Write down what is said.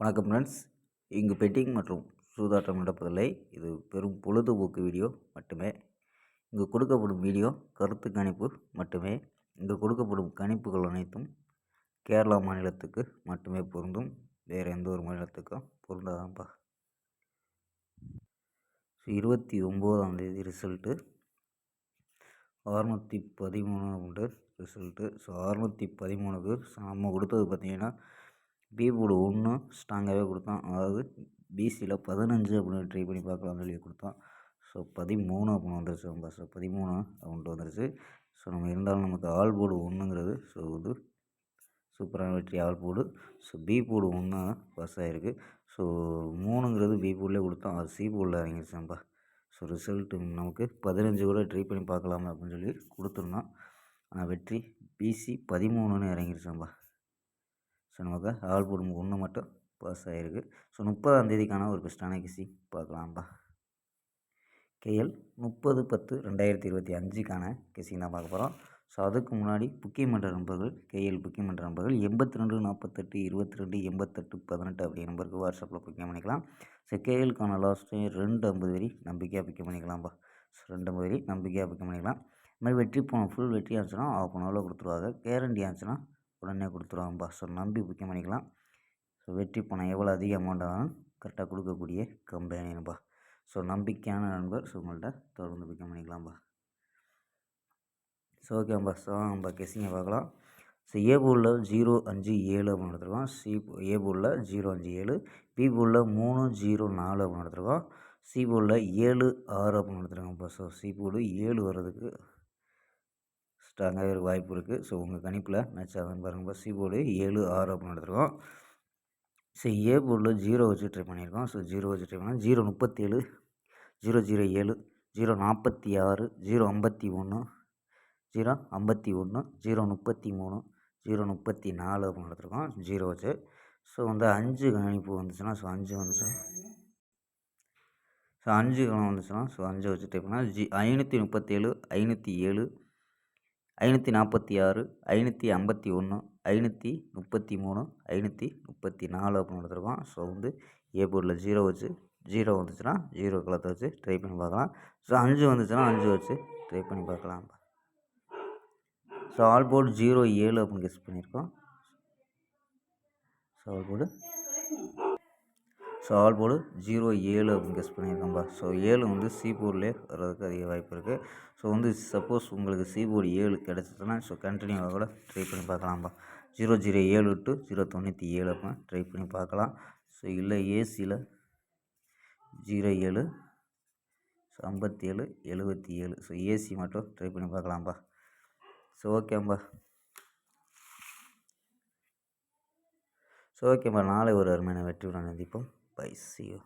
வணக்கம் ஃப்ரெண்ட்ஸ். இங்கு பெட்டிங் மற்றும் சூதாட்டம் நடப்பதில்லை. இது பெரும் பொழுதுபோக்கு வீடியோ மட்டுமே. இங்கு கொடுக்கப்படும் வீடியோ கருத்து கணிப்பு மட்டுமே. இங்கு கொடுக்கப்படும் கணிப்புகள் அனைத்தும் கேரளா மாநிலத்துக்கு மட்டுமே பொருந்தும். வேறு எந்த ஒரு மாநிலத்துக்கும் பொருந்தாதான்ப்பா. 29ஆம் தேதி ரிசல்ட்டு 613 உண்டு ரிசல்ட்டு. 613க்கு நம்ம கொடுத்தது பார்த்திங்கன்னா பி போர்டு 1 ஸ்ட்ராங்காகவே கொடுத்தோம். அதாவது பிசியில் 15 அப்படின்னு ட்ரை பண்ணி பார்க்கலாம்னு சொல்லி கொடுத்தோம். ஸோ 13 அப்படின்னு வந்துருச்சு. நம்ம ஸோ 13 அப்படின்ட்டு வந்துருச்சு. ஸோ நம்ம இருந்தாலும் நமக்கு ஆல் போர்டு 1ங்கிறது ஸோ இது சூப்பரான வெற்றி all board. So B board 1 pass ஆகிருக்கு. ஸோ 3ங்கிறது பி போர்டிலே கொடுத்தோம். அது சி போர்டில் இறங்கிடுச்சு நம்ம. ஸோ ரிசல்ட்டு நமக்கு 15 கூட ட்ரை பண்ணி பார்க்கலாமே அப்படின்னு சொல்லி கொடுத்துருந்தோம். ஆனால் வெற்றி பிசி 13ன்னு இறங்கிடுச்சு நம்ம. ஸோ நமக்கு ஆல் போர்டு 1 மட்டும் பாஸ் ஆகிருக்கு. ஸோ 30ஆம் தேதிக்கான ஒரு பெஸ்ட்டான கிசி பார்க்கலாம்ப்பா. கேஎல் 30/10/2025க்கான கிசிங் தான் பார்க்க போகிறோம். ஸோ அதுக்கு முன்னாடி புக்கிங் பண்ணுற நண்பர்கள் கேஎல் புக்கிங் பண்ணுற நண்பர்கள் 82 48 22 88 18 அப்படி நம்பருக்கு வாட்ஸ்அப்பில் புக்கிங் பண்ணிக்கலாம். ஸோ கேஎலுக்கான லாஸ்ட்டு 250 வரி நம்பிக்கையாக புக்கிங் பண்ணிக்கலாம்ப்பா. ஸோ 250 வரி நம்பிக்கையாக புக்கிங் பண்ணிக்கலாம். இது மாதிரி வெற்றி போனோம் ஃபுல் வெற்றி ஆச்சுன்னா ஆஃப் அன் ஹவரில் கொடுத்துருவாங்க. கேரண்டி ஆச்சுன்னா உடனே கொடுத்துருவாங்கப்பா. ஸோ நம்பி புக்கிங் பண்ணிக்கலாம். ஸோ வெற்றி பணம் எவ்வளோ அதிக அமௌண்ட் ஆகும் கரெக்டாக கொடுக்கக்கூடிய கம்பெனிப்பா. ஸோ நம்பிக்கையான நண்பர். ஸோ உங்கள்கிட்ட தொடர்ந்து புக்கிங் பண்ணிக்கலாம்ப்பா. ஸோ ஓகேப்பா. ஸோ நம்ம கெஸிங்கை பார்க்கலாம். ஸோ ஏ போர்டில் 057 அப்படின்னு எடுத்துருக்கோம். ஏ போர்டில் 057, பி போர்டில் 304 அப்படின்னு எடுத்துருக்கோம். சி போர்டில் 76 அப்படின்னு எடுத்துருக்கோம்ப்பா. ஸோ சி போர்டு 7 வர்றதுக்கு ஸ்ட்ராங்காகவே வாய்ப்பு இருக்குது. ஸோ உங்கள் கணிப்பில் மேட்ச் ஆகுதுன்னு பாருங்கப்பா. சி போர்டு 7 6 அப்படின்னு எடுத்துருக்கோம். ஸோ ஏ போர்டில் 0 வச்சு ட்ரை பண்ணியிருக்கோம். ஸோ 0 வச்சு ட்ரை பண்ணால் 037 007 046 051 051 033 034 அப்படின்னு எடுத்துருக்கோம் 0 வச்சு. ஸோ வந்து 5 கணிப்பு வந்துச்சுன்னா ஸோ 5 வந்துச்சுன்னா ஸோ 5 கணம் வந்துச்சுன்னா ஸோ 5 வச்சு ட்ரை பண்ணால் 537 507 546 551 533 534 அப்படின்னு எடுத்துருக்கோம். ஸோ வந்து ஏ போர்டில் 0 வச்சு 0 வந்துச்சுன்னா 0 கலத்தை வச்சு ட்ரை பண்ணி பார்க்கலாம். ஸோ 5 வந்துச்சுன்னா 5 வச்சு ட்ரை பண்ணி பார்க்கலாம். ஸோ ஆல் போர்டு 07 அப்படின்னு கெஸ் பண்ணியிருக்கோம். ஸோ ஆல் போர்டு 07 அப்படின்னு கெஸ் பண்ணியிருக்கோம்ப்பா. ஸோ 7 வந்து சி போர்டிலே வர்றதுக்கு அதிக வாய்ப்பு இருக்குது. ஸோ வந்து சப்போஸ் உங்களுக்கு சி போர்டு 7 கிடச்சிச்சுன்னா ஸோ கண்டினியூவாக கூட ட்ரை பண்ணி பார்க்கலாம்ப்பா. 007 டு 097 அப்படின்னு ட்ரை பண்ணி பார்க்கலாம். ஸோ இல்லை ஏசியில் 07 ஸோ 57 77 ஸோ ஏசி மட்டும் ட்ரை பண்ணி பார்க்கலாம்ப்பா. ஸோ ஓகேப்பா. ஸோ ஓகேப்பா. நாளை ஒரு அருமையான வெற்றியுடன் சந்திப்போம். Bye, see you.